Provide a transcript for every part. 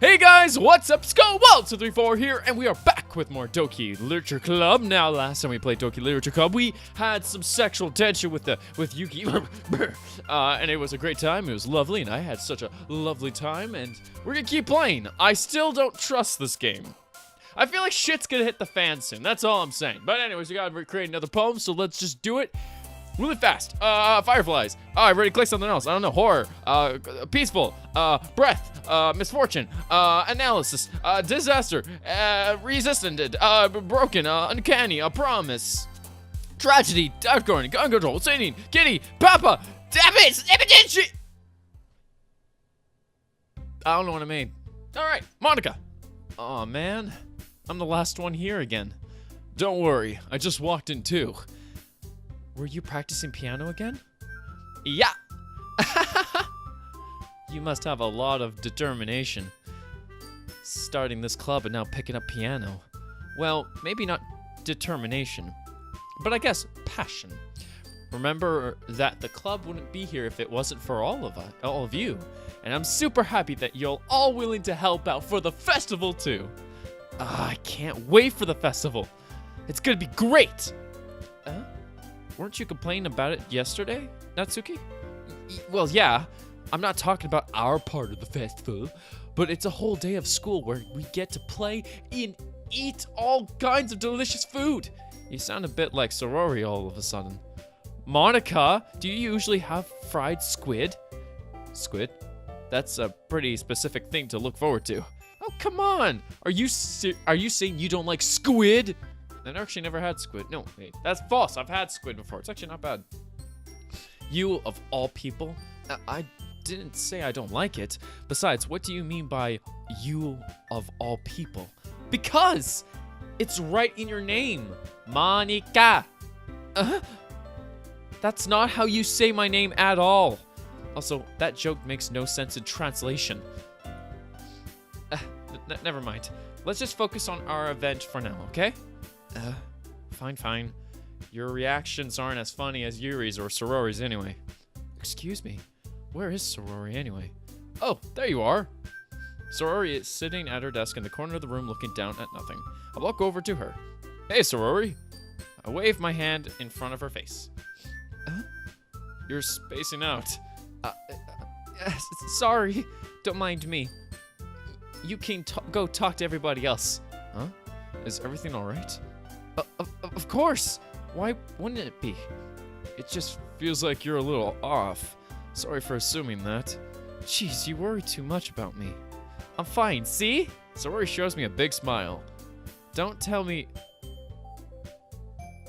Hey guys, what's up? Skull1-234 here, and we are back with more Doki Literature Club. Now, last time we played Doki Literature Club, we had some sexual tension with Yuki, and it was a great time. It was lovely, and I had such a lovely time, and we're gonna keep playing. I still don't trust this game. I feel like shit's gonna hit the fan soon. That's all I'm saying. But anyways, we gotta create another poem, so let's just do it. Really fast. Fireflies. Oh, I already clicked something else. I don't know. Horror. Peaceful. Breath. Misfortune. Analysis. Disaster. Resistant. Broken. Uncanny. Promise. Tragedy. Outgoing. Gun control. Singing. Kitty. Papa. Damn it. I don't know what I mean. All right. Monica. Aw, man. I'm the last one here again. Don't worry. I just walked in too. Were you practicing piano again? Yeah. You must have a lot of determination. Starting this club and now picking up piano. Well, maybe not determination, but I guess passion. Remember that the club wouldn't be here if it wasn't for all of you. And I'm super happy that you're all willing to help out for the festival too. I can't wait for the festival. It's gonna be great. Weren't you complaining about it yesterday, Natsuki? Well, yeah. I'm not talking about our part of the festival, but it's a whole day of school where we get to play and eat all kinds of delicious food. You sound a bit like Sayrori all of a sudden. Monica, do you usually have fried squid? Squid? That's a pretty specific thing to look forward to. Oh, come on. Are you saying you don't like squid? I've actually never had squid. No, wait, that's false. I've had squid before. It's actually not bad. You, of all people? I didn't say I don't like it. Besides, what do you mean by you, of all people? Because it's right in your name. Monica. That's not how you say my name at all. Also, that joke makes no sense in translation. Never mind. Let's just focus on our event for now, okay? Fine. Your reactions aren't as funny as Yuri's or Sayrori's anyway. Excuse me, where is Sayrori anyway? Oh, there you are. Sayrori is sitting at her desk in the corner of the room looking down at nothing. I walk over to her. Hey, Sayrori. I wave my hand in front of her face. You're spacing out. Sorry, don't mind me. You can go talk to everybody else. Huh? Is everything all right? Of course. Why wouldn't it be? It just feels like you're a little off. Sorry for assuming that. Jeez, you worry too much about me. I'm fine, see? Sayrori shows me a big smile. Don't tell me...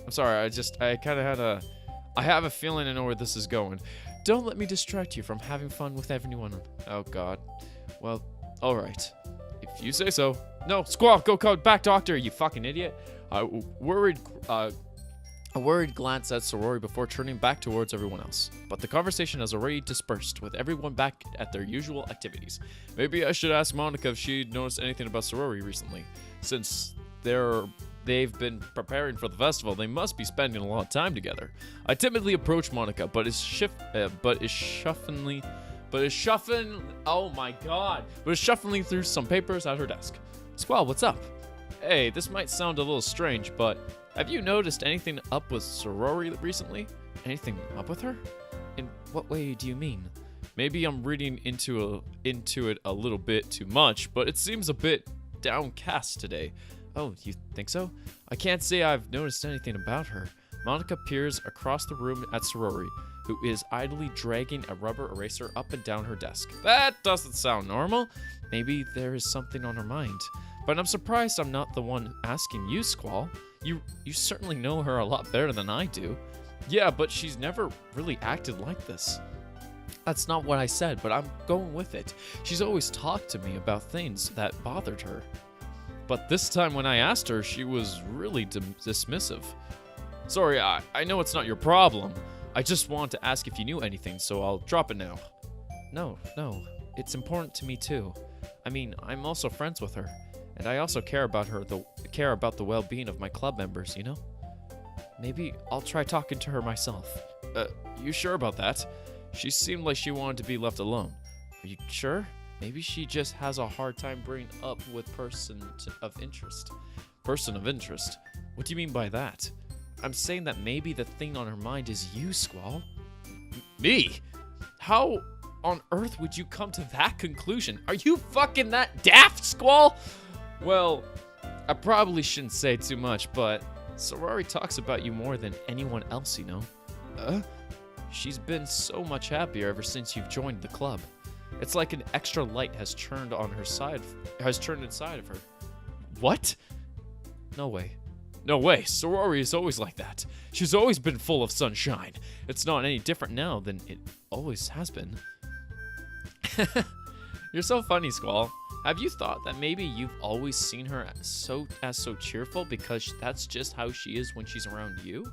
I'm sorry, I have a feeling I know where this is going. Don't let me distract you from having fun with everyone. Oh, God. Well, alright. If you say so. No, Squall, go call back doctor, you fucking idiot. A worried glance at Sayrori before turning back towards everyone else. But the conversation has already dispersed, with everyone back at their usual activities. Maybe I should ask Monica if she noticed anything about Sayrori recently. Since they've been preparing for the festival, they must be spending a lot of time together. I timidly approach Monica, but is shuffling through some papers at her desk. Squall, what's up? Hey, this might sound a little strange, but have you noticed anything up with Sayrori recently? Anything up with her? In what way do you mean? Maybe I'm reading into it a little bit too much, but it seems a bit downcast today. Oh, you think so? I can't say I've noticed anything about her. Monica peers across the room at Sayrori, who is idly dragging a rubber eraser up and down her desk. That doesn't sound normal. Maybe there is something on her mind. But I'm surprised I'm not the one asking you, Squall. You certainly know her a lot better than I do. Yeah, but she's never really acted like this. That's not what I said, but I'm going with it. She's always talked to me about things that bothered her. But this time when I asked her, she was really dismissive. Sorry, I know it's not your problem. I just wanted to ask if you knew anything, so I'll drop it now. No, it's important to me too. I mean, I'm also friends with her. And I also care about the well-being of my club members, you know? Maybe I'll try talking to her myself. You sure about that? She seemed like she wanted to be left alone. Are you sure? Maybe she just has a hard time bringing up with of interest. Person of interest? What do you mean by that? I'm saying that maybe the thing on her mind is you, Squall. Me? How on earth would you come to that conclusion? Are you fucking that daft, Squall? Well, I probably shouldn't say too much, but Sayrori talks about you more than anyone else, you know. She's been so much happier ever since you've joined the club. It's like an extra light has turned inside of her. What? No way. No way. Sayrori is always like that. She's always been full of sunshine. It's not any different now than it always has been. You're so funny, Squall. Have you thought that maybe you've always seen her as so cheerful because that's just how she is when she's around you?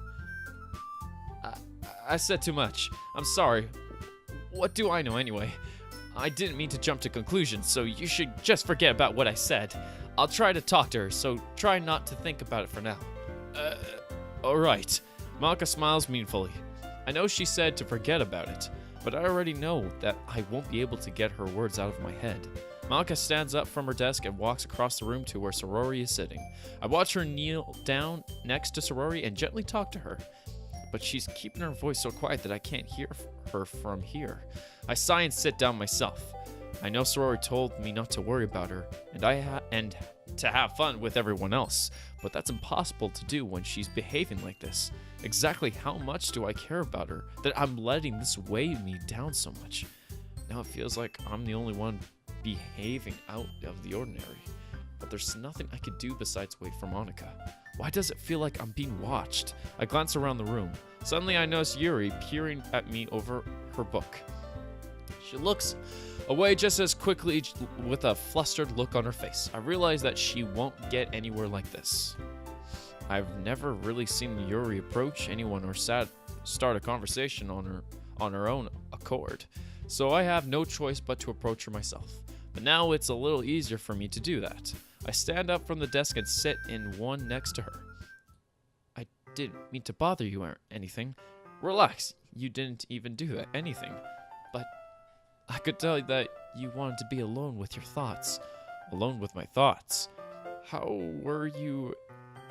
I said too much. I'm sorry. What do I know anyway? I didn't mean to jump to conclusions, so you should just forget about what I said. I'll try to talk to her, so try not to think about it for now. Alright. Malka smiles meaningfully. I know she said to forget about it, but I already know that I won't be able to get her words out of my head. Malka stands up from her desk and walks across the room to where Sayrori is sitting. I watch her kneel down next to Sayrori and gently talk to her, but she's keeping her voice so quiet that I can't hear her from here. I sigh and sit down myself. I know Sayrori told me not to worry about her, and to have fun with everyone else, but that's impossible to do when she's behaving like this. Exactly how much do I care about her that I'm letting this weigh me down so much? Now it feels like I'm the only one behaving out of the ordinary, but there's nothing I could do besides wait for Monika. Why does it feel like I'm being watched? I glance around the room. Suddenly I notice Yuri peering at me over her book. She looks away just as quickly with a flustered look on her face. I realize that she won't get anywhere like this. I've never really seen Yuri approach anyone or start a conversation on her own accord, so I have no choice but to approach her myself. But now it's a little easier for me to do that. I stand up from the desk and sit in one next to her. I didn't mean to bother you or anything. Relax, you didn't even do anything. But I could tell that you wanted to be alone with your thoughts. Alone with my thoughts. How were you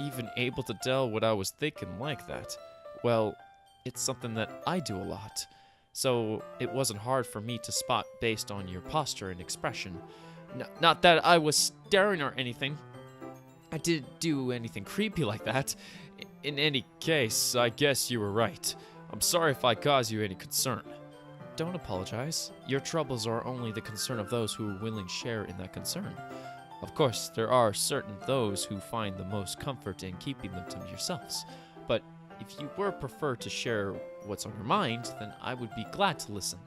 even able to tell what I was thinking like that? Well, it's something that I do a lot. So it wasn't hard for me to spot based on your posture and expression. Not that I was staring or anything. I didn't do anything creepy like that. In any case, I guess you were right. I'm sorry if I caused you any concern. Don't apologize. Your troubles are only the concern of those who are willing to share in that concern. Of course, there are certain those who find the most comfort in keeping them to yourselves. But if you were prefer to share what's on your mind, then I would be glad to listen.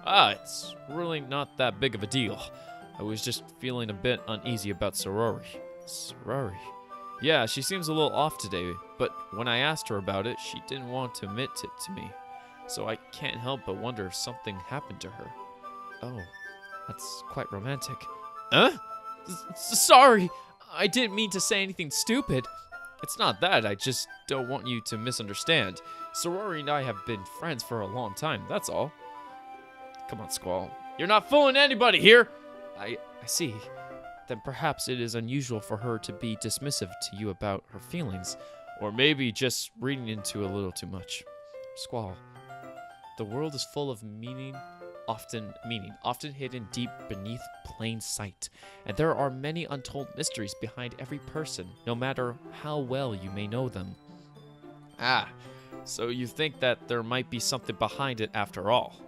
It's really not that big of a deal. I was just feeling a bit uneasy about Sayrori. Sayrori? Yeah, she seems a little off today, but when I asked her about it, she didn't want to admit it to me. So I can't help but wonder if something happened to her. Oh, that's quite romantic. Huh? Sorry, I didn't mean to say anything stupid. It's not that, I just don't want you to misunderstand. Sayrori and I have been friends for a long time, that's all. Come on, Squall. You're not fooling anybody here! I see. Then perhaps it is unusual for her to be dismissive to you about her feelings, or maybe just reading into a little too much. Squall, the world is full of meaning, often hidden deep beneath plain sight, and there are many untold mysteries behind every person, no matter how well you may know them. Ah, so you think that there might be something behind it after all?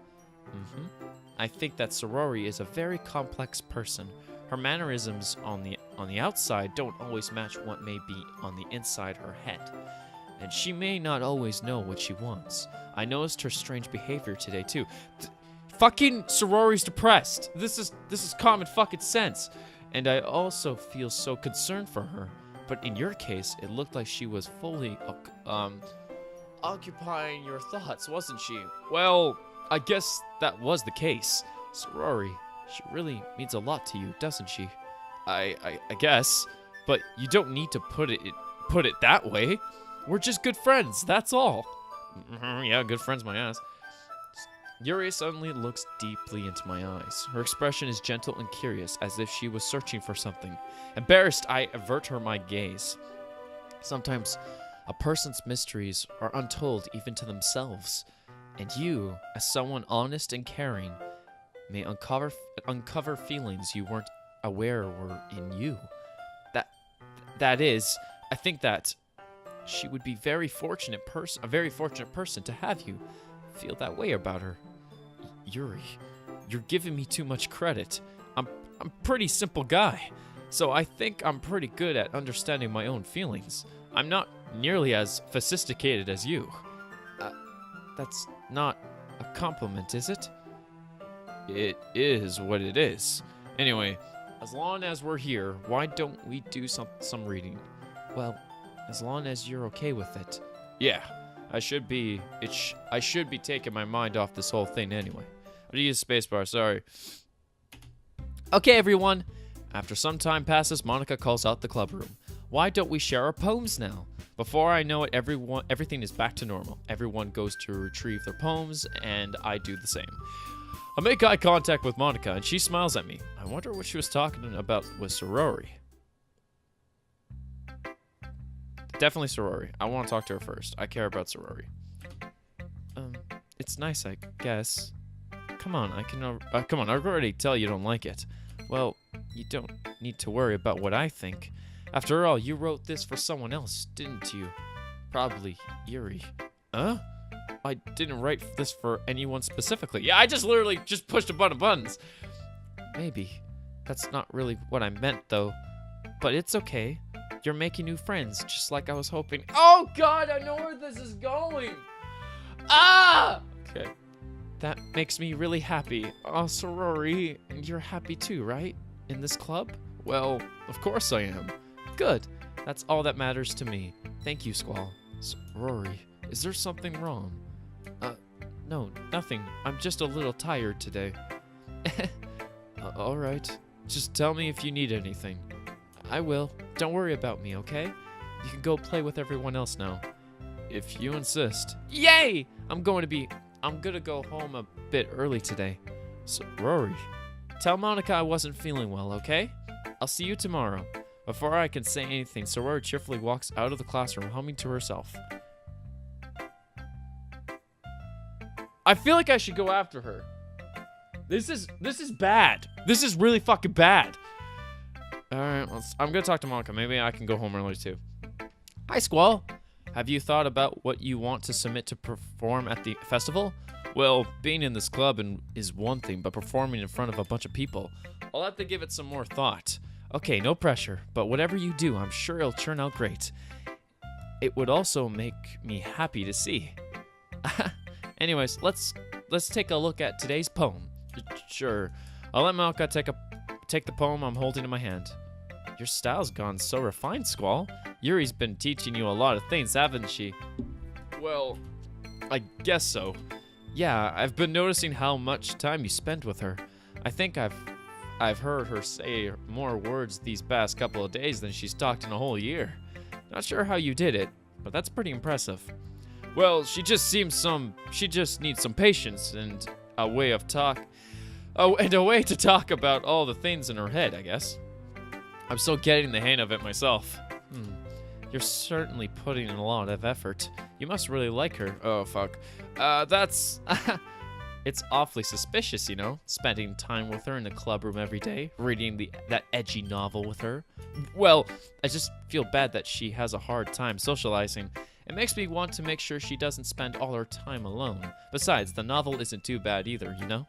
Mm-hmm. I think that Sayrori is a very complex person. Her mannerisms on the outside don't always match what may be on the inside her head. And she may not always know what she wants. I noticed her strange behavior today too. Fucking Sayrori's depressed. This is common fucking sense. And I also feel so concerned for her. But in your case, it looked like she was fully occupying your thoughts, wasn't she? Well, I guess that was the case. Sayrori, she really means a lot to you, doesn't she? I guess, but you don't need to put it that way. We're just good friends, that's all. Yeah, good friends, my ass. Yuri suddenly looks deeply into my eyes. Her expression is gentle and curious, as if she was searching for something. Embarrassed, I avert her my gaze. Sometimes, a person's mysteries are untold even to themselves, and you, as someone honest and caring, may uncover feelings you weren't aware were in you. That is, I think that she would be a very fortunate person to have you feel that way about her. Yuri, you're giving me too much credit. I'm a pretty simple guy, so I think I'm pretty good at understanding my own feelings. I'm not nearly as sophisticated as you. That's not a compliment, is it? It is what it is. Anyway, as long as we're here, why don't we do some reading? Well, as long as you're okay with it. Yeah, I should be taking my mind off this whole thing anyway. I'm gonna use spacebar, sorry. Okay, everyone. After some time passes, Monica calls out the club room. Why don't we share our poems now? Before I know it, everything is back to normal. Everyone goes to retrieve their poems, and I do the same. I make eye contact with Monica, and she smiles at me. I wonder what she was talking about with Sayrori. Definitely Sayrori. I want to talk to her first. I care about Sayrori. It's nice, I guess. Come on, come on, I already tell you don't like it. Well, you don't need to worry about what I think. After all, you wrote this for someone else, didn't you? Probably Yuri. Huh? I didn't write this for anyone specifically. Yeah, I just literally just pushed a bunch of buttons. Maybe. That's not really what I meant, though. But it's okay. You're making new friends, just like I was hoping. Oh, God, I know where this is going. Ah! Okay. That makes me really happy. Oh, Sayrori, and you're happy too, right? In this club? Well, of course I am. Good. That's all that matters to me. Thank you, Squall. Sayrori, is there something wrong? No, nothing. I'm just a little tired today. All right. Just tell me if you need anything. I will. Don't worry about me, okay? You can go play with everyone else now. If you insist. Yay! I'm gonna go home a bit early today. Sayrori, tell Monica I wasn't feeling well, okay? I'll see you tomorrow. Before I can say anything, Sayrori cheerfully walks out of the classroom, humming to herself. I feel like I should go after her. This is bad. This is really fucking bad. Alright, I'm gonna talk to Monica. Maybe I can go home early too. Hi, Squall. Have you thought about what you want to submit to perform at the festival? Well, being in this club is one thing, but performing in front of a bunch of people, I'll have to give it some more thought. Okay, no pressure, but whatever you do, I'm sure it'll turn out great. It would also make me happy to see. Anyways, let's take a look at today's poem. Sure. I'll let Monica take the poem I'm holding in my hand. Your style's gone so refined, Squall. Yuri's been teaching you a lot of things, haven't she? Well, I guess so. Yeah, I've been noticing how much time you spend with her. I think I've heard her say more words these past couple of days than she's talked in a whole year. Not sure how you did it, but that's pretty impressive. Well, she just needs some patience and a way to talk about all the things in her head, I guess. I'm still getting the hang of it myself. You're certainly putting in a lot of effort. You must really like her. Oh, fuck. That's... It's awfully suspicious, you know? Spending time with her in the club room every day, reading that edgy novel with her. Well, I just feel bad that she has a hard time socializing. It makes me want to make sure she doesn't spend all her time alone. Besides, the novel isn't too bad either, you know?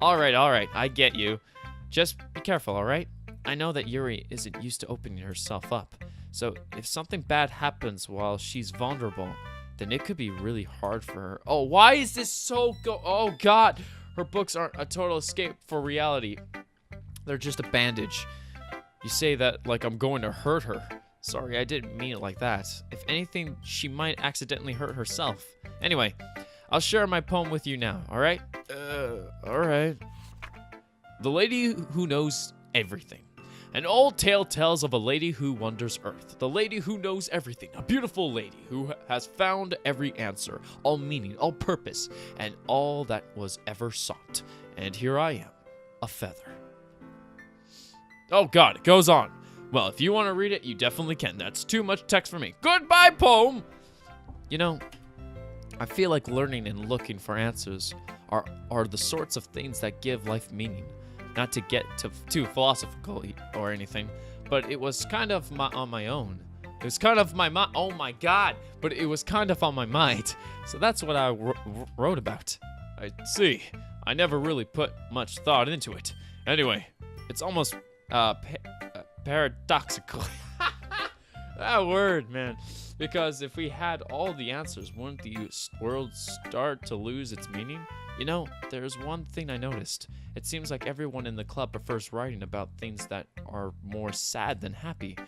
Alright, I get you. Just be careful, alright? I know that Yuri isn't used to opening herself up, so if something bad happens while she's vulnerable, then it could be really hard for her. Oh, why is this so oh god! Her books aren't a total escape for reality. They're just a bandage. You say that like I'm going to hurt her. Sorry, I didn't mean it like that. If anything, she might accidentally hurt herself. Anyway, I'll share my poem with you now, alright? Alright. The lady who knows everything. An old tale tells of a lady who wanders earth, the lady who knows everything, a beautiful lady who has found every answer, all meaning, all purpose, and all that was ever sought. And here I am, a feather. Oh God, it goes on. Well, if you want to read it, you definitely can. That's too much text for me. Goodbye, poem! You know, I feel like learning and looking for answers are the sorts of things that give life meaning. Not to get too philosophical or anything, but it was kind of on my own. It was kind of my mind. Oh my God! But it was kind of on my mind. So that's what I wrote about. I see. I never really put much thought into it. Anyway, it's almost paradoxical. That word, man. Because if we had all the answers, wouldn't the world start to lose its meaning? You know, there's one thing I noticed. It seems like everyone in the club prefers writing about things that are more sad than happy.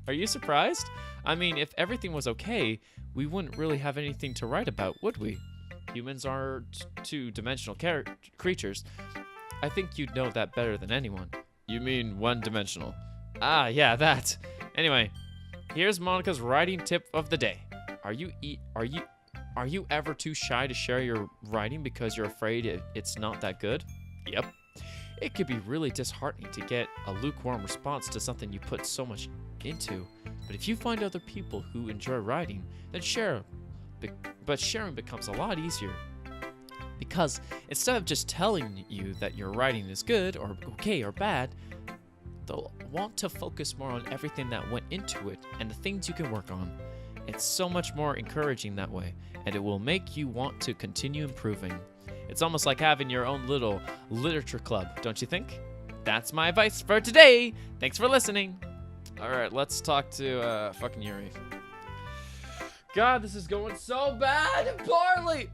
Are you surprised? I mean, if everything was okay, we wouldn't really have anything to write about, would we? Humans are two-dimensional creatures. I think you'd know that better than anyone. You mean one-dimensional? Ah, yeah, that. Anyway, here's Monica's writing tip of the day. Are you ever too shy to share your writing because you're afraid it's not that good? Yep. It could be really disheartening to get a lukewarm response to something you put so much into. But if you find other people who enjoy writing, then share. But sharing becomes a lot easier. Because instead of just telling you that your writing is good or okay or bad, they'll want to focus more on everything that went into it and the things you can work on. It's so much more encouraging that way, and it will make you want to continue improving. It's almost like having your own little literature club, don't you think? That's my advice for today. Thanks for listening. All right, let's talk to fucking Yuri. God, this is going so bad and poorly.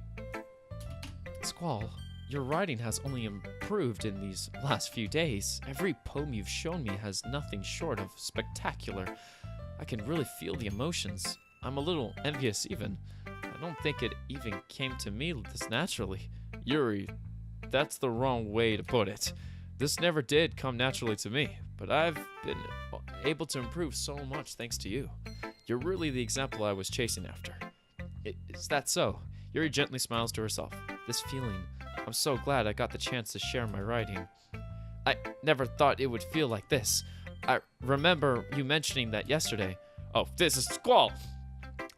Squall, your writing has only improved in these last few days. Every poem you've shown me has nothing short of spectacular. I can really feel the emotions. I'm a little envious even. I don't think it even came to me this naturally. Yuri, that's the wrong way to put it. This never did come naturally to me, but I've been able to improve so much thanks to you. You're really the example I was chasing after. Is that so? Yuri gently smiles to herself. This feeling, I'm so glad I got the chance to share my writing. I never thought it would feel like this. I remember you mentioning that yesterday. Oh, this is Squall!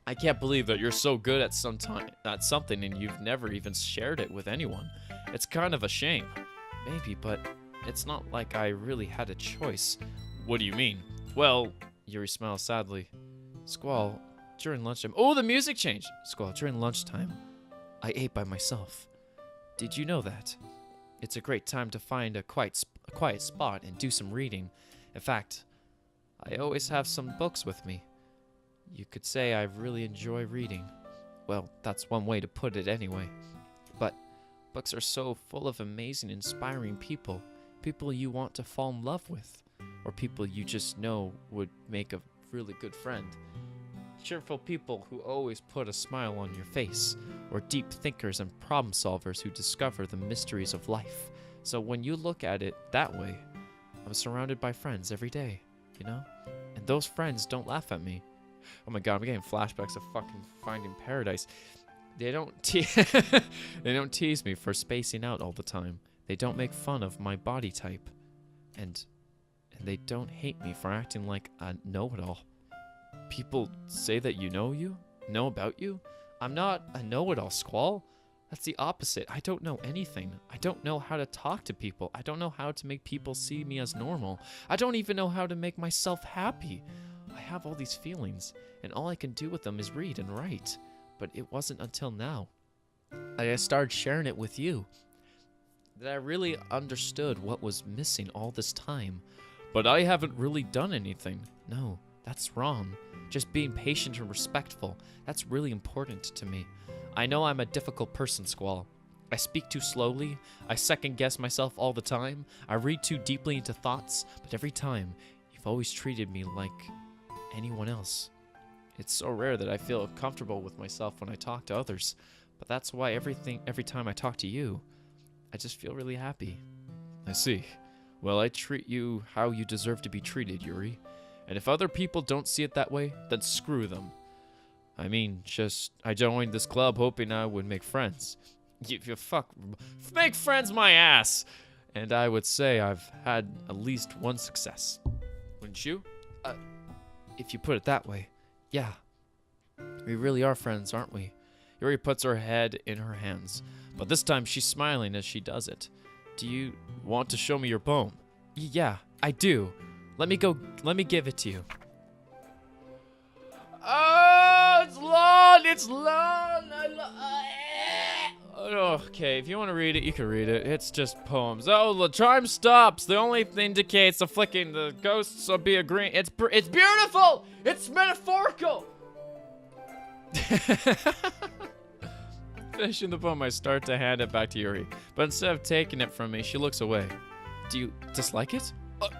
I can't believe that you're so good at something and you've never even shared it with anyone. It's kind of a shame. Maybe, but it's not like I really had a choice. What do you mean? Well, Yuri smiles sadly. Squall, during lunchtime... Oh, the music changed! Squall, during lunchtime, I ate by myself. Did you know that? It's a great time to find a quiet spot and do some reading. In fact, I always have some books with me. You could say I really enjoy reading. Well, that's one way to put it anyway. But books are so full of amazing, inspiring people. People you want to fall in love with. Or people you just know would make a really good friend. Cheerful people who always put a smile on your face. Or deep thinkers and problem solvers who discover the mysteries of life. So when you look at it that way, I'm surrounded by friends every day, you know? And those friends don't laugh at me. Oh my God, I'm getting flashbacks of fucking Finding Paradise. They don't they don't tease me for spacing out all the time. They don't make fun of my body type. And they don't hate me for acting like a know-it-all. People say that know about you. I'm not a know-it-all, Squall. That's the opposite. I don't know anything. I don't know how to talk to people. I don't know how to make people see me as normal. I don't even know how to make myself happy. I have all these feelings, and all I can do with them is read and write. But it wasn't until now that I started sharing it with you that I really understood what was missing all this time. But I haven't really done anything. No, that's wrong. Just being patient and respectful, that's really important to me. I know I'm a difficult person, Squall. I speak too slowly, I second-guess myself all the time, I read too deeply into thoughts, but every time, you've always treated me like anyone else. It's so rare that I feel comfortable with myself when I talk to others, but that's why every time I talk to you, I just feel really happy. I see. Well, I treat you how you deserve to be treated, Yuri. And if other people don't see it that way, then screw them. I mean, I joined this club hoping I would make friends. Make friends my ass! And I would say I've had at least one success. Wouldn't you? If you put it that way, yeah. We really are friends, aren't we? Yuri puts her head in her hands, but this time she's smiling as she does it. Do you want to show me your poem? Yeah, I do. Let me give it to you. Oh, it's long. Okay, if you want to read it, you can read it. It's just poems. Oh, the chime stops. The only thing indicates the flicking. The ghosts will be agreeing. It's beautiful. It's metaphorical. Finishing the poem, I start to hand it back to Yuri, but instead of taking it from me, she looks away. Do you dislike it?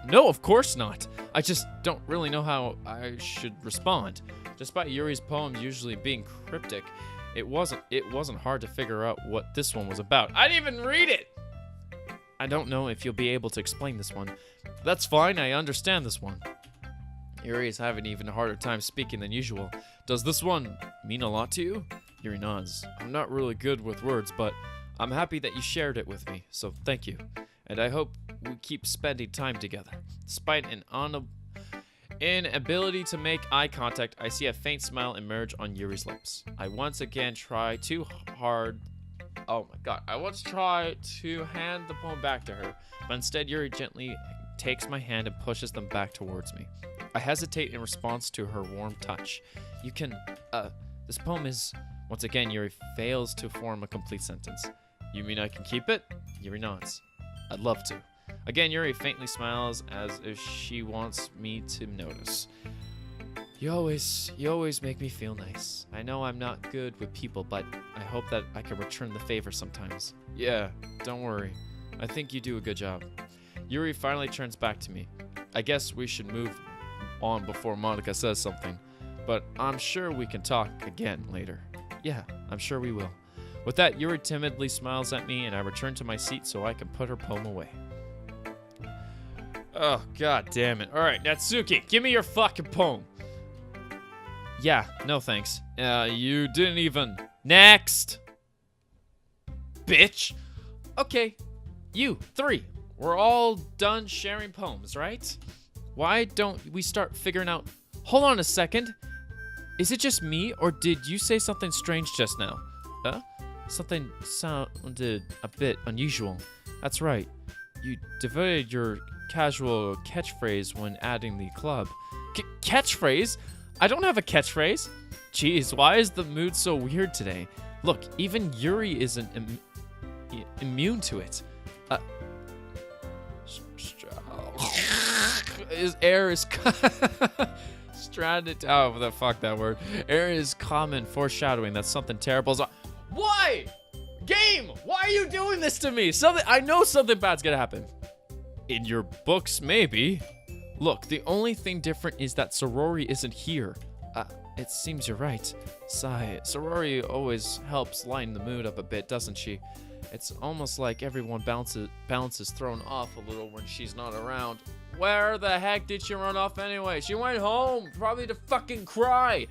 No, of course not. I just don't really know how I should respond. Despite Yuri's poems usually being cryptic, it wasn't hard to figure out what this one was about. I didn't even read it! I don't know if you'll be able to explain this one. That's fine, I understand this one. Yuri is having an even harder time speaking than usual. Does this one mean a lot to you? Yuri nods. I'm not really good with words, but I'm happy that you shared it with me, so thank you. And I hope we keep spending time together. Despite an inability to make eye contact, I see a faint smile emerge on Yuri's lips. I once again try too hard. Oh my god. I once try to hand the poem back to her, but instead Yuri gently takes my hand and pushes them back towards me. I hesitate in response to her warm touch. You can, this poem is... Once again, Yuri fails to form a complete sentence. You mean I can keep it? Yuri nods. I'd love to. Again, Yuri faintly smiles as if she wants me to notice. You always make me feel nice. I know I'm not good with people, but I hope that I can return the favor sometimes. Yeah, don't worry. I think you do a good job. Yuri finally turns back to me. I guess we should move on before Monica says something, but I'm sure we can talk again later. Yeah, I'm sure we will. With that, Yuri timidly smiles at me, and I return to my seat so I can put her poem away. Oh, god damn it. Alright, Natsuki, give me your fucking poem. Yeah, no thanks. You didn't even... Next! Bitch! Okay, you, 3. We're all done sharing poems, right? Why don't we start figuring out... Hold on a second. Is it just me, or did you say something strange just now? Something sounded a bit unusual. That's right. You devoted your casual catchphrase when adding the club. Catchphrase? I don't have a catchphrase. Jeez, why is the mood so weird today? Look, even Yuri isn't immune to it. His air is... Stranded. Oh, the fuck that word. Air is common, foreshadowing that something terrible is. Why? Game! Why are you doing this to me? I know something bad's gonna happen. In your books, maybe. Look, the only thing different is that Sayrori isn't here. It seems you're right. Sigh. Sayrori always helps lighten the mood up a bit, doesn't she? It's almost like everyone balance is thrown off a little when she's not around. Where the heck did she run off anyway? She went home, probably to fucking cry.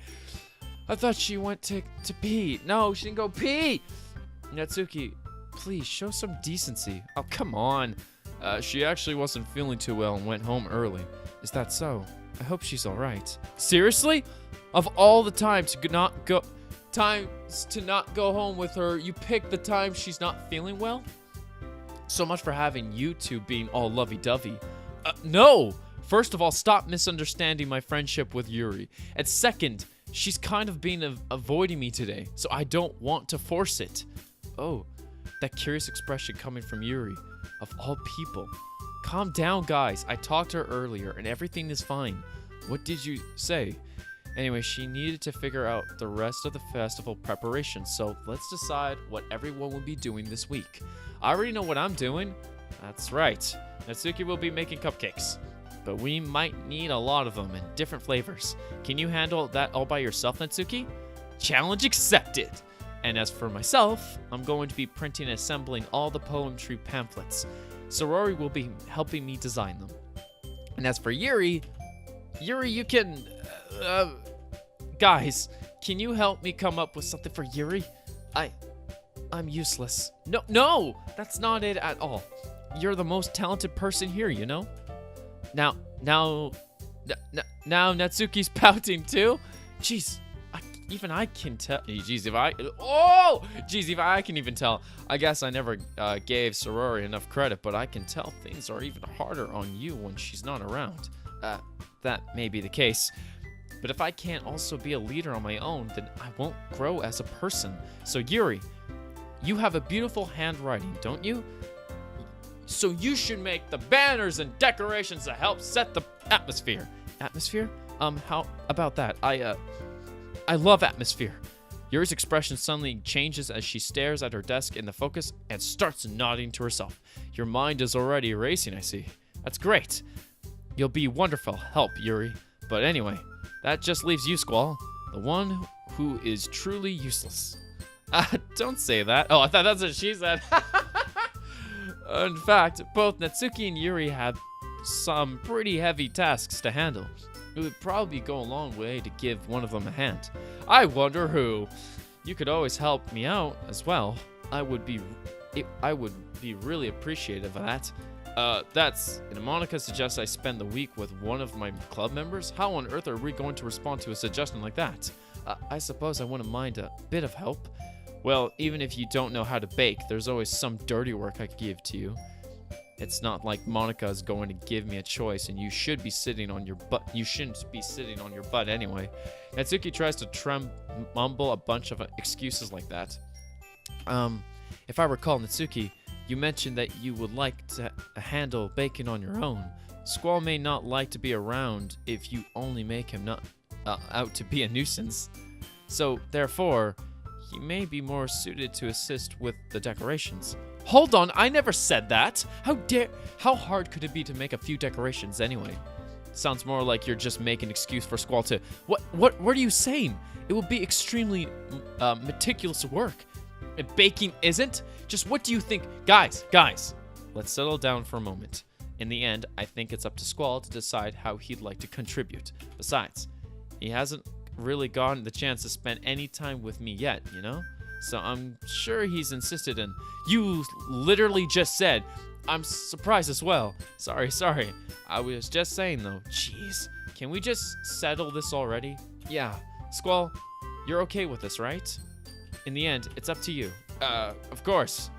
I thought she went to pee. No, she didn't go pee. Natsuki, please show some decency. Oh, come on. She actually wasn't feeling too well and went home early. Is that so? I hope she's all right. Seriously? Of all the times to not go home with her, you pick the time she's not feeling well? So much for having you two being all lovey-dovey. No! First of all, stop misunderstanding my friendship with Yuri. And second, she's kind of been avoiding me today, so I don't want to force it. Oh, that curious expression coming from Yuri. Of all people. Calm down, guys. I talked to her earlier, and everything is fine. What did you say? Anyway, she needed to figure out the rest of the festival preparation, so let's decide what everyone will be doing this week. I already know what I'm doing. That's right. Natsuki will be making cupcakes. But we might need a lot of them in different flavors. Can you handle that all by yourself, Natsuki? Challenge accepted! And as for myself, I'm going to be printing and assembling all the poetry pamphlets. Sayrori will be helping me design them. And as for Yuri, you can... guys, can you help me come up with something for Yuri? I'm useless. No, that's not it at all. You're the most talented person here, you know? Now Natsuki's pouting too? Jeez, even I can tell. Jeez, if I can even tell. I guess I never gave Sayrori enough credit, but I can tell things are even harder on you when she's not around. That may be the case. But if I can't also be a leader on my own, then I won't grow as a person. So Yuri, you have a beautiful handwriting, don't you? So you should make the banners and decorations to help set the atmosphere. Atmosphere? How about that? I love atmosphere. Yuri's expression suddenly changes as she stares at her desk in the focus and starts nodding to herself. Your mind is already racing, I see. That's great. You'll be wonderful help, Yuri. But anyway, that just leaves you, Squall, the one who is truly useless. Don't say that. Oh, I thought that's what she said. In fact, both Natsuki and Yuri have some pretty heavy tasks to handle. It would probably go a long way to give one of them a hand. I wonder who. You could always help me out as well. I would be really appreciative of that. Monica suggests I spend the week with one of my club members. How on earth are we going to respond to a suggestion like that? I suppose I wouldn't mind a bit of help. Well, even if you don't know how to bake, there's always some dirty work I could give to you. It's not like Monica is going to give me a choice, and you should be sitting on your butt. You shouldn't be sitting on your butt anyway. Natsuki tries to mumble a bunch of excuses like that. If I recall, Natsuki, you mentioned that you would like to handle baking on your own. Squall may not like to be around if you only make him not out to be a nuisance. So, therefore, he may be more suited to assist with the decorations. Hold on, I never said that. How hard could it be to make a few decorations anyway? Sounds more like you're just making an excuse for Squall to... What are you saying? It will be extremely meticulous work. And baking isn't? Just what do you think? Guys, let's settle down for a moment. In the end, I think it's up to Squall to decide how he'd like to contribute. Besides, he hasn't really gotten the chance to spend any time with me yet, you know? So I'm sure he's insisted in... You literally just said, I'm surprised as well. Sorry. I was just saying though, jeez. Can we just settle this already? Yeah. Squall, you're okay with this, right? In the end, it's up to you. Of course.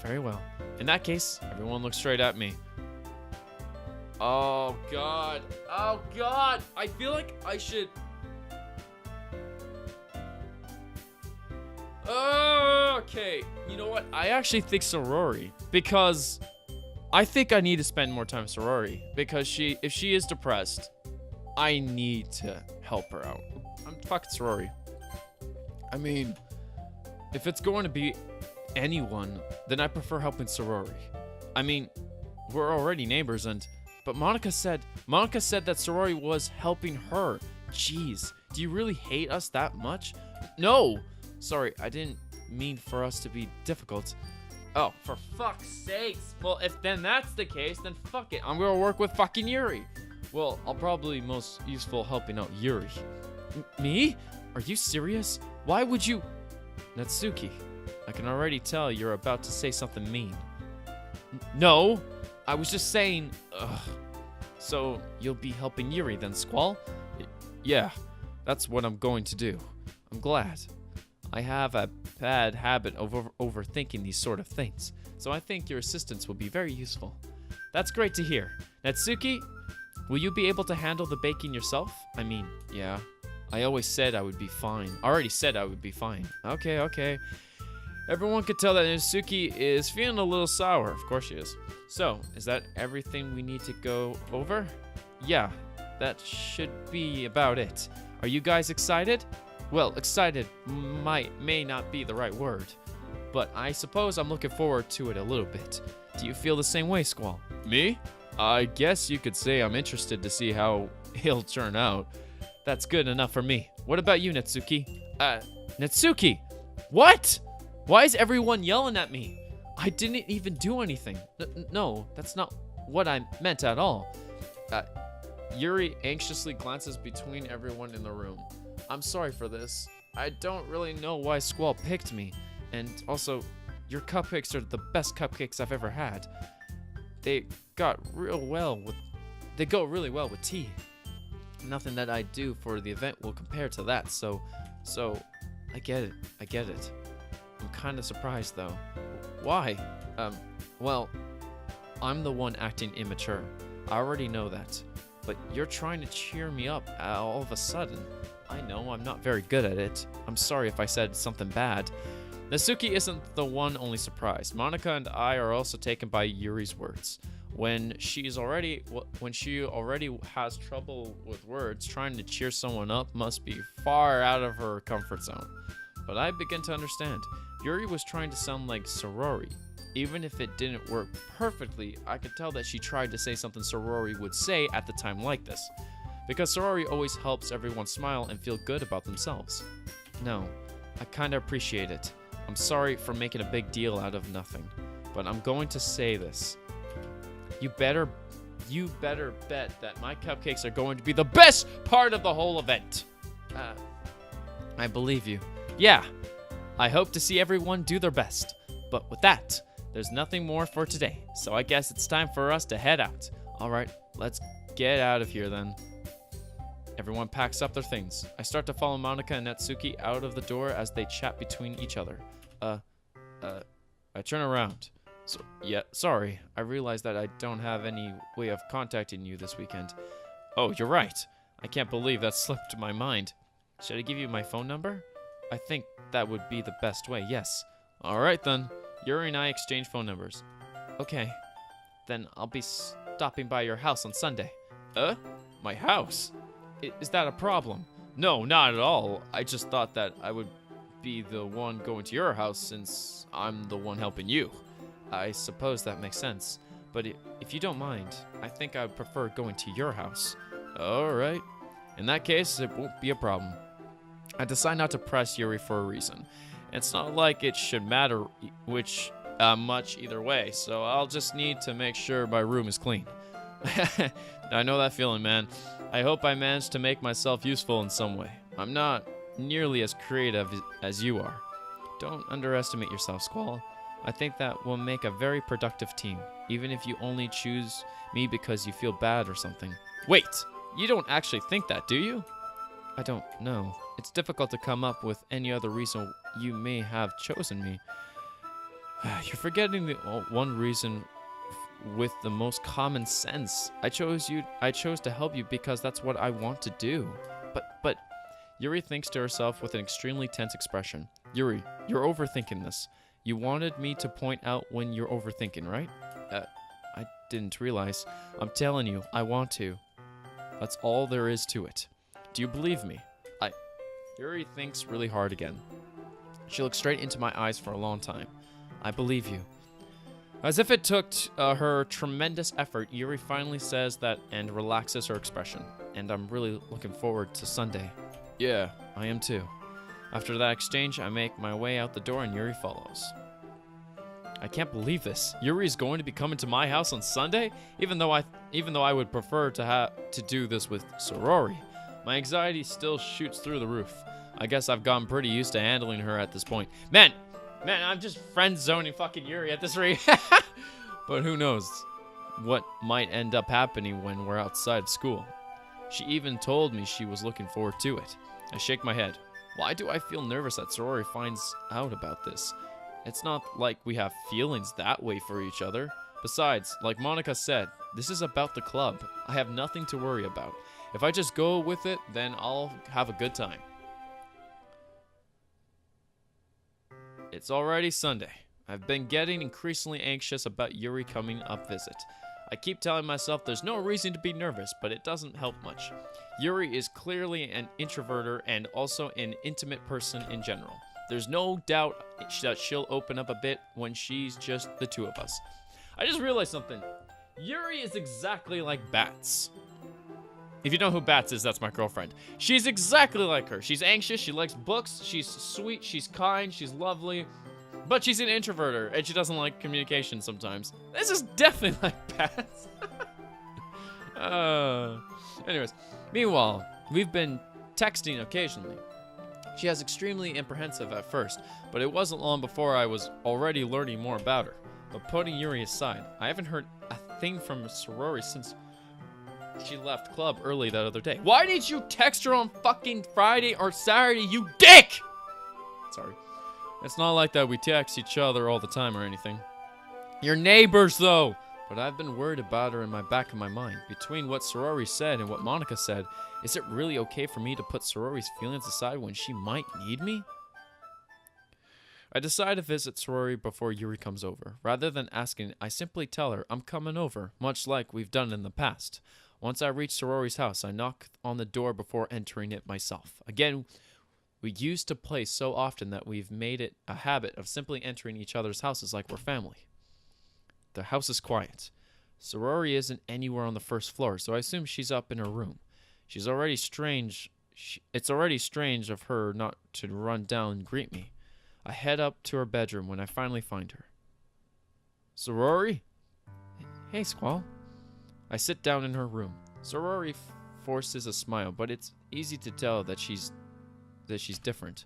Very well. In that case, everyone look straight at me. Oh, God. I feel like I should... Okay, you know what? I actually think Sayrori, because I think I need to spend more time with Sayrori, because if she is depressed, I need to help her out. I'm fucking Sayrori. I mean, if it's going to be anyone, then I prefer helping Sayrori. I mean, we're already neighbors, but Monica said that Sayrori was helping her. Jeez, do you really hate us that much? No. Sorry, I didn't mean for us to be difficult. Oh, for fuck's sakes. Well, if then that's the case, then fuck it. I'm gonna work with fucking Yuri. Well, I'll probably be most useful helping out Yuri. Me? Are you serious? Why would you... Natsuki, I can already tell you're about to say something mean. No, I was just saying... Ugh. So, you'll be helping Yuri then, Squall? Yeah, that's what I'm going to do. I'm glad. I have a bad habit of overthinking these sort of things, so I think your assistance will be very useful. That's great to hear. Natsuki, will you be able to handle the baking yourself? I mean, yeah. I already said I would be fine. Okay. Everyone could tell that Natsuki is feeling a little sour. Of course she is. So, is that everything we need to go over? Yeah, that should be about it. Are you guys excited? Well, excited may not be the right word, but I suppose I'm looking forward to it a little bit. Do you feel the same way, Squall? Me? I guess you could say I'm interested to see how it'll turn out. That's good enough for me. What about you, Natsuki? Natsuki! What? Why is everyone yelling at me? I didn't even do anything. No, that's not what I meant at all. Yuri anxiously glances between everyone in the room. I'm sorry for this. I don't really know why Squall picked me. And also, your cupcakes are the best cupcakes I've ever had. They go really well with tea. Nothing that I do for the event will compare to that, so I get it. I'm kind of surprised though. Why? Well, I'm the one acting immature. I already know that. But you're trying to cheer me up all of a sudden. I know I'm not very good at it. I'm sorry if I said something bad. Natsuki isn't the one only surprised. Monica and I are also taken by Yuri's words. When she already has trouble with words, trying to cheer someone up must be far out of her comfort zone. But I begin to understand. Yuri was trying to sound like Sayrori. Even if it didn't work perfectly, I could tell that she tried to say something Sayrori would say at the time like this. Because Sayrori always helps everyone smile and feel good about themselves. No, I kinda appreciate it. I'm sorry for making a big deal out of nothing. But I'm going to say this. You better bet that my cupcakes are going to be the best part of the whole event. I believe you. Yeah, I hope to see everyone do their best. But with that, there's nothing more for today, so I guess it's time for us to head out. All right, let's get out of here then. Everyone packs up their things. I start to follow Monica and Natsuki out of the door as they chat between each other. I turn around. So, yeah, sorry. I realize that I don't have any way of contacting you this weekend. Oh, you're right. I can't believe that slipped my mind. Should I give you my phone number? I think that would be the best way, yes. All right, then. Yuri and I exchange phone numbers. Okay. Then I'll be stopping by your house on Sunday. My house? Is that a problem? No, not at all. I just thought that I would be the one going to your house since I'm the one helping you. I suppose that makes sense. But if you don't mind, I think I would prefer going to your house. All right. In that case, it won't be a problem. I decide not to press Yuri for a reason. It's not like it should matter much either way, so I'll just need to make sure my room is clean. I know that feeling, man. I hope I manage to make myself useful in some way. I'm not nearly as creative as you are. Don't underestimate yourself, Squall. I think that will make a very productive team, even if you only choose me because you feel bad or something. Wait, you don't actually think that, do you? I don't know. It's difficult to come up with any other reason you may have chosen me. You're forgetting the one reason with the most common sense. I chose to help you because that's what I want to do. But Yuri thinks to herself with an extremely tense expression. Yuri, you're overthinking this. You wanted me to point out when you're overthinking, right? I didn't realize. I'm telling you, I want to. That's all there is to it. Do you believe me? Yuri thinks really hard again. She looks straight into my eyes for a long time. I believe you. As if it took her tremendous effort, Yuri finally says that and relaxes her expression. And I'm really looking forward to Sunday. Yeah, I am too. After that exchange, I make my way out the door and Yuri follows. I can't believe this. Yuri is going to be coming to my house on Sunday, even though I would prefer to do this with Sayrori. My anxiety still shoots through the roof. I guess I've gotten pretty used to handling her at this point. Man, I'm just friend zoning fucking Yuri at this rate. But who knows what might end up happening when we're outside of school. She even told me she was looking forward to it. I shake my head. Why do I feel nervous that Sayrori finds out about this? It's not like we have feelings that way for each other. Besides, like Monica said, this is about the club. I have nothing to worry about. If I just go with it, then I'll have a good time. It's already Sunday. I've been getting increasingly anxious about Yuri coming up visit. I keep telling myself there's no reason to be nervous, but it doesn't help much. Yuri is clearly an introverter and also an intimate person in general. There's no doubt that she'll open up a bit when she's just the two of us. I just realized something. Yuri is exactly like Bats. If you know who Bats is, that's my girlfriend. She's exactly like her. She's anxious, she likes books, she's sweet, she's kind, she's lovely. But she's an introverter, and she doesn't like communication sometimes. This is definitely like Pat. Anyways, meanwhile, we've been texting occasionally. She was extremely apprehensive at first, but it wasn't long before I was already learning more about her. But putting Yuri aside, I haven't heard a thing from Sayrori since she left club early that other day. Why didn't you text her on fucking Friday or Saturday, you dick? Sorry. It's not like that we text each other all the time or anything. You're neighbors, though. But I've been worried about her in my back of my mind. Between what Sayrori said and what Monica said, is it really okay for me to put Sayrori's feelings aside when she might need me? I decide to visit Sayrori before Yuri comes over. Rather than asking, I simply tell her I'm coming over, much like we've done in the past. Once I reach Sayrori's house, I knock on the door before entering it myself. Again, we used to play so often that we've made it a habit of simply entering each other's houses like we're family. The house is quiet. Sayrori isn't anywhere on the first floor, so I assume she's up in her room. It's already strange of her not to run down and greet me. I head up to her bedroom when I finally find her. Sayrori? Hey, Squall. I sit down in her room. Sayrori forces a smile, but it's easy to tell that she's different.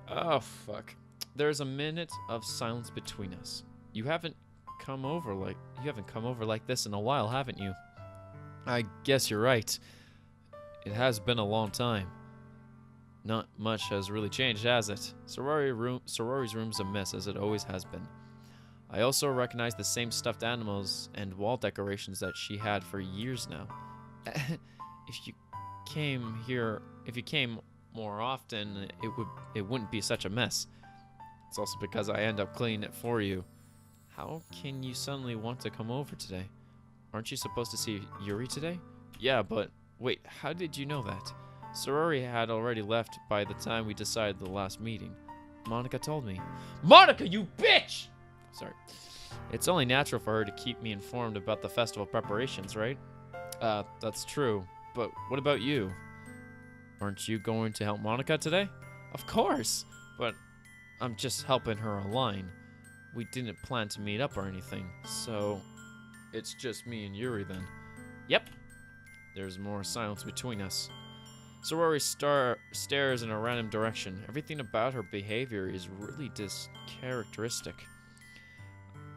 Oh, fuck. There's a minute of silence between us. You haven't come over like this in a while, haven't you? I guess you're right. It has been a long time. Not much has really changed, has it? Sayrori's room's a mess, as it always has been. I also recognize the same stuffed animals and wall decorations that she had for years now. If you came more often, it wouldn't be such a mess. It's also because I end up cleaning it for you. How can you suddenly want to come over today? Aren't you supposed to see Yuri today? Yeah, but wait, how did you know that? Sayrori had already left by the time we decided the last meeting. Monica told me. Monica, you bitch! Sorry. It's only natural for her to keep me informed about the festival preparations, right? That's true. But what about you? Aren't you going to help Monica today? Of course! But I'm just helping her align. We didn't plan to meet up or anything, so it's just me and Yuri then. Yep. There's more silence between us. Sayrori stares in a random direction. Everything about her behavior is really characteristic.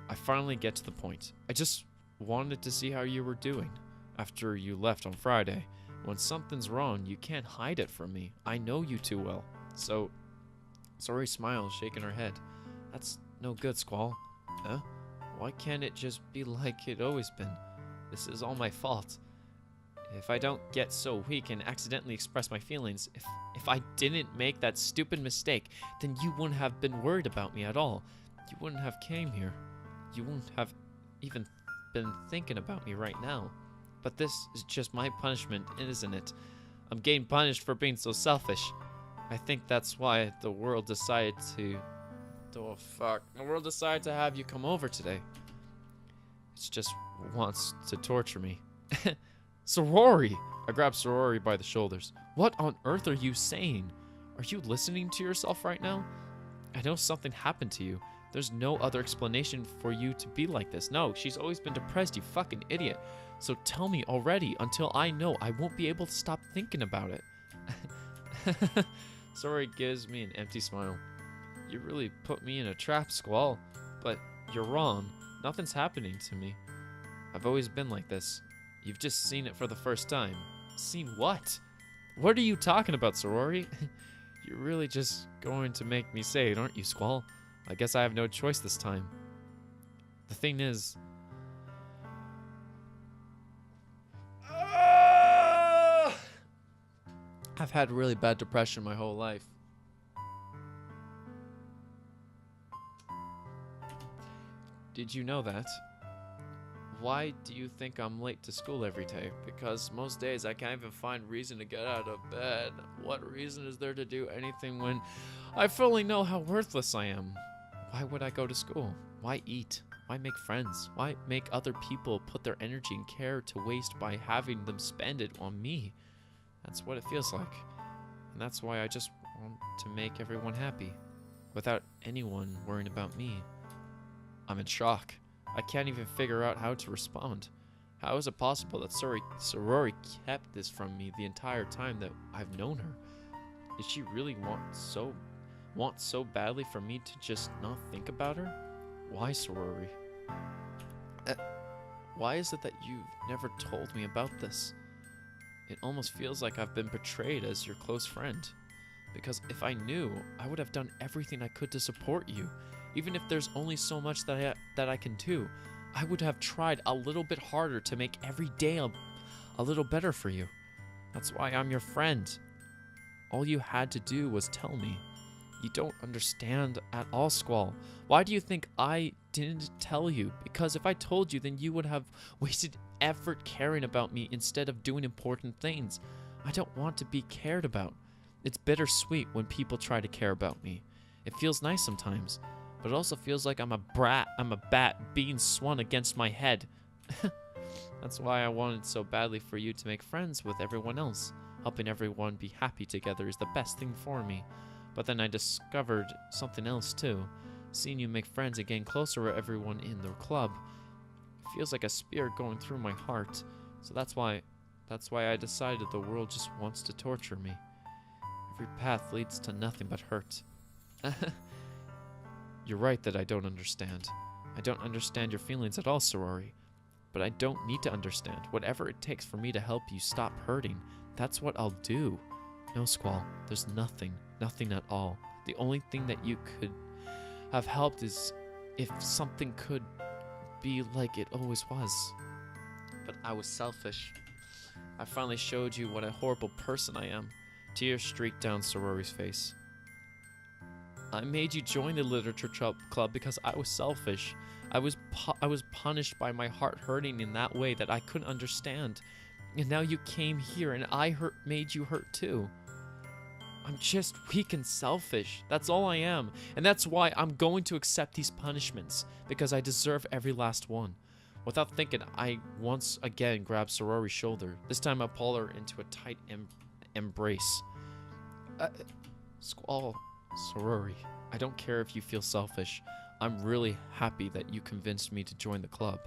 I finally get to the point. I just wanted to see how you were doing after you left on Friday. When something's wrong, you can't hide it from me. I know you too well. So, Sayrori smiles, shaking her head. That's no good, Squall. Huh? Why can't it just be like it always been? This is all my fault. If I don't get so weak and accidentally express my feelings, if I didn't make that stupid mistake, then you wouldn't have been worried about me at all. You wouldn't have came here. You wouldn't have even been thinking about me right now. But this is just my punishment, isn't it? I'm getting punished for being so selfish. I think that's why the world decided to... Oh, fuck. The world decided to have you come over today. It just wants to torture me. Sayrori! I grab Sayrori by the shoulders. What on earth are you saying? Are you listening to yourself right now? I know something happened to you. There's no other explanation for you to be like this. No, she's always been depressed, you fucking idiot. So tell me already. Until I know, I won't be able to stop thinking about it. Sayrori gives me an empty smile. You really put me in a trap, Squall. But you're wrong. Nothing's happening to me. I've always been like this. You've just seen it for the first time. Seen what? What are you talking about, Sayrori? You're really just going to make me say it, aren't you, Squall? I guess I have no choice this time. The thing is... I've had really bad depression my whole life. Did you know that? Why do you think I'm late to school every day? Because most days I can't even find reason to get out of bed. What reason is there to do anything when I fully know how worthless I am? Why would I go to school? Why eat? Why make friends? Why make other people put their energy and care to waste by having them spend it on me? That's what it feels like. And that's why I just want to make everyone happy. without anyone worrying about me. I'm in shock. I can't even figure out how to respond. How is it possible that Sayrori kept this from me the entire time that I've known her? Did she really want so badly for me to just not think about her? Why, Sayrori? Why is it that you've never told me about this? It almost feels like I've been betrayed as your close friend. Because if I knew, I would have done everything I could to support you. Even if there's only so much that I can do, I would have tried a little bit harder to make every day a little better for you. That's why I'm your friend. All you had to do was tell me. You don't understand at all, Squall. Why do you think I didn't tell you? Because if I told you, then you would have wasted effort caring about me instead of doing important things. I don't want to be cared about. It's bittersweet when people try to care about me. It feels nice sometimes, but it also feels like I'm a bat being swung against my head. That's why I wanted so badly for you to make friends with everyone else. Helping everyone be happy together is the best thing for me. But then I discovered something else too. Seeing you make friends and getting closer with everyone in the club feels like a spear going through my heart. So that's why I decided the world just wants to torture me. Every path leads to nothing but hurt. You're right that I don't understand. I don't understand your feelings at all, Sayrori. But I don't need to understand. Whatever it takes for me to help you stop hurting, that's what I'll do. No, Squall, there's nothing at all. The only thing that you could have helped is if something could be like it always was. But I was selfish. I finally showed you what a horrible person I am. Tears streaked down Sayrori's face. I made you join the literature club because I was selfish. I was punished by my heart hurting in that way that I couldn't understand. And now you came here and I made you hurt too. I'm just weak and selfish. That's all I am. And that's why I'm going to accept these punishments, because I deserve every last one. Without thinking, I once again grabbed Sayrori's shoulder. This time I pulled her into a tight embrace. Squall, Sayrori, I don't care if you feel selfish. I'm really happy that you convinced me to join the club.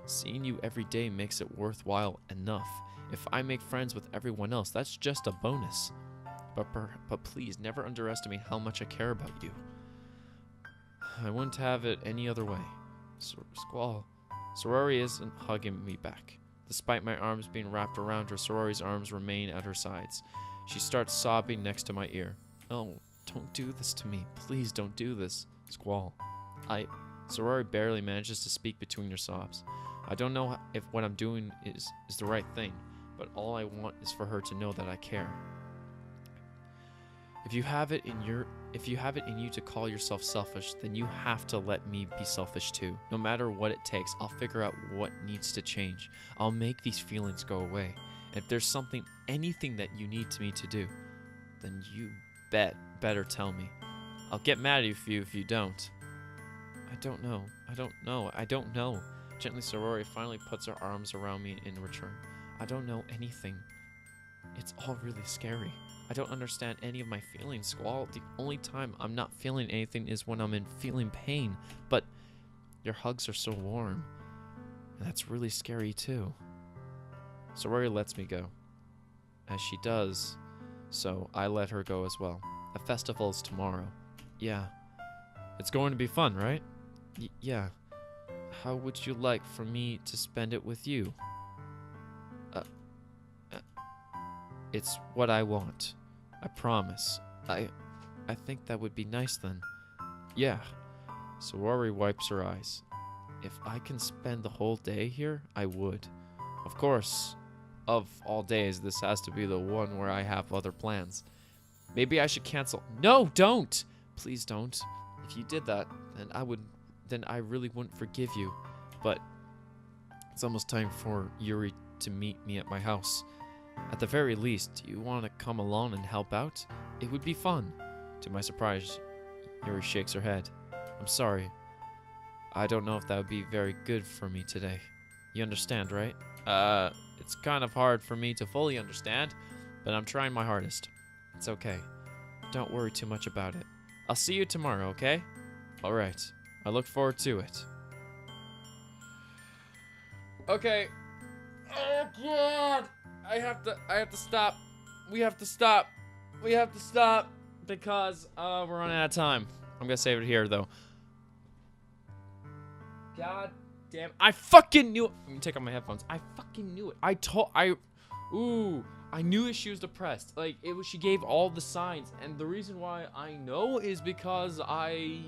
Seeing you every day makes it worthwhile enough. If I make friends with everyone else, that's just a bonus. But please, never underestimate how much I care about you. I wouldn't have it any other way. Squall, Sayrori isn't hugging me back. Despite my arms being wrapped around her, Sayrori's arms remain at her sides. She starts sobbing next to my ear. Oh, don't do this to me. Please don't do this. Squall. Sayrori barely manages to speak between her sobs. I don't know if what I'm doing is the right thing, but all I want is for her to know that I care. If you have it in you to call yourself selfish, then you have to let me be selfish too. No matter what it takes, I'll figure out what needs to change. I'll make these feelings go away. And if there's anything that you need me to do, then you better tell me. I'll get mad at you if you don't. I don't know. Gently, Sayrori finally puts her arms around me in return. I don't know anything. It's all really scary. I don't understand any of my feelings, Squall. The only time I'm not feeling anything is when I'm feeling pain. But your hugs are so warm. And that's really scary too. Sayrori lets me go. As she does, so I let her go as well. The festival is tomorrow. Yeah. It's going to be fun, right? Yeah. How would you like for me to spend it with you? It's what I want. I promise. I think that would be nice then. Yeah. Sayrori wipes her eyes. If I can spend the whole day here, I would. Of course, of all days, this has to be the one where I have other plans. Maybe I should cancel. No, don't! Please don't. If you did that, then I really wouldn't forgive you. But it's almost time for Yuri to meet me at my house. At the very least, do you want to come along and help out? It would be fun. To my surprise, Yuri shakes her head. I'm sorry. I don't know if that would be very good for me today. You understand, right? It's kind of hard for me to fully understand, but I'm trying my hardest. It's okay. Don't worry too much about it. I'll see you tomorrow, okay? All right. I look forward to it. Okay. Oh God! I have to stop. We have to stop because we're running out of time. I'm gonna save it here though. God damn! I fucking knew it. Let me take off my headphones. I fucking knew it. I knew she was depressed. Like she gave all the signs, and the reason why I know is because I've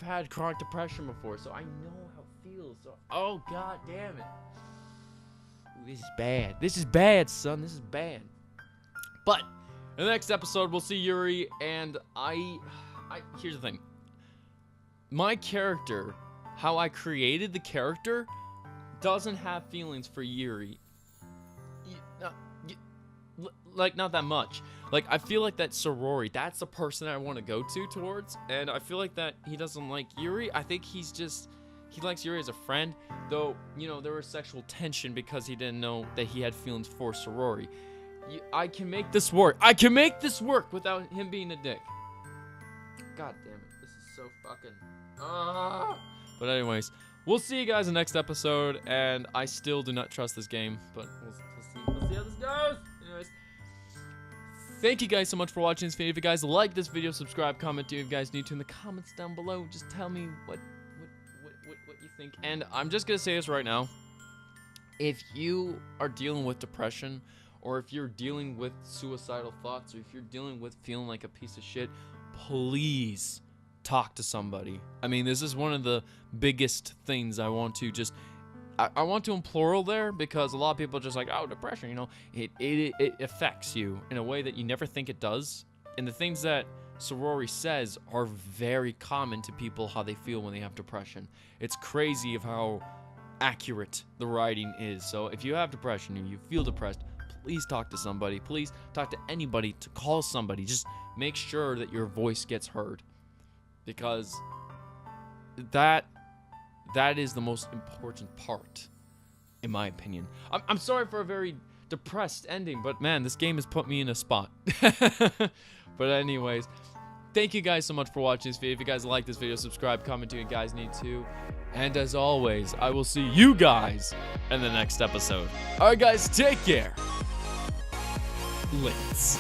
had chronic depression before, so I know how it feels. So, oh God damn it. Ooh, this is bad. This is bad, son. This is bad. But in the next episode, we'll see Yuri, and here's the thing. My character, how I created the character, doesn't have feelings for Yuri. Like, not that much. Like, I feel like that Sayrori, that's the person I want to go towards, and I feel like that he doesn't like Yuri. I think he likes Yuri as a friend, though, there was sexual tension because he didn't know that he had feelings for Sayrori. I can make this work. I can make this work without him being a dick. God damn it. This is so fucking... But anyways, we'll see you guys in the next episode, and I still do not trust this game, but we'll see how this goes. Anyways, thank you guys so much for watching this video. If you guys like this video, subscribe, comment, if you guys need to in the comments down below. Just tell me what you think. And I'm just gonna say this right now. If you are dealing with depression, or if you're dealing with suicidal thoughts, or if you're dealing with feeling like a piece of shit, please talk to somebody. I mean, this is one of the biggest things I want to just... I want to implore there, because a lot of people are just like, oh, depression, it affects you in a way that you never think it does. And the things that Sayrori says are very common to people, how they feel when they have depression. It's crazy of how accurate the writing is. So if you have depression and you feel depressed, please talk to somebody. Please talk to anybody, to call somebody. Just make sure that your voice gets heard, because that is the most important part, in my opinion. I'm sorry for a very depressed ending, but man, this game has put me in a spot. But anyways, thank you guys so much for watching this video. If you guys like this video, subscribe, comment, you guys need to. And as always, I will see you guys in the next episode. Alright guys, take care. Let's.